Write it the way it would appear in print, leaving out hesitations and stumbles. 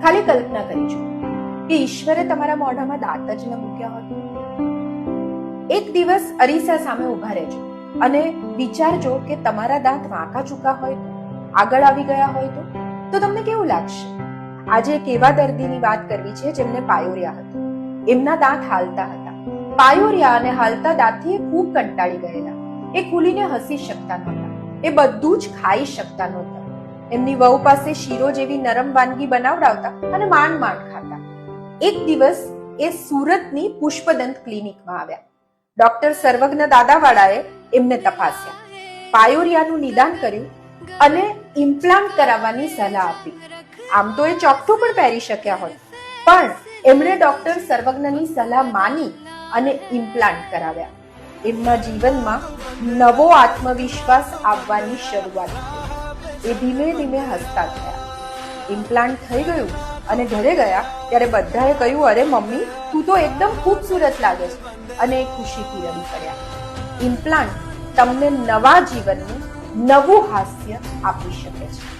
ખાલી કલ્પના કરી જુઓ કે ઈશ્વરે તમારા મોઢામાં દાંત જ ન મૂક્યા હોય. એક દિવસ અરીસા સામે ઉભા રહેજો અને વિચારજો કે તમારા દાંત વાંકા ચૂકા હોય તો, આગળ આવી ગયા હોય તો તમને કેવું લાગશે? આજે એક એવા દર્દીની વાત કરવી છે જેમને પાયોરિયા હતું. એમના દાંત હાલતા હતા. પાયોરિયા અને હાલતા દાંતથી એ ખૂબ કંટાળી ગયેલા. એ ખુલીને હસી શકતા નહોતા. એ બધું જ ખાઈ શકતા નહોતા. એમની વહુ પાસે શીરો જેવી નરમ વાનગી બનાવડાવતા અને માંડ ખાતા. એક દિવસ એ સુરતની પુષ્પદંત ક્લિનિકમાં આવ્યા. ડોક્ટર સર્વજ્ઞ દાદાવાળાએ એમને તપાસ્યા, પાયોરિયાનું નિદાન કર્યું અને ઇમ્પ્લાન્ટ કરાવવાની સલાહ આપી. આમ તો એ ચોકઠું પણ પહેરી શક્યા હોય, પણ એમણે ડોક્ટર સર્વજ્ઞની સલાહ માની અને ઇમ્પ્લાન્ટ કરાવ્યા. એમના જીવનમાં નવો આત્મવિશ્વાસ આવવાની શરૂઆત થઈ. એ ધીમે ધીમે હસતા થયા. ઇમ્પ્લાન્ટ થઈ ગયું અને ઘરે ગયા ત્યારે બધાએ કહ્યું, અરે મમ્મી, તું તો એકદમ ખૂબસૂરત લાગે છે, અને એ ખુશીથી રડી પડ્યા. ઇમ્પ્લાન્ટ તમને નવા જીવનનું નવું હાસ્ય આપી શકે છે.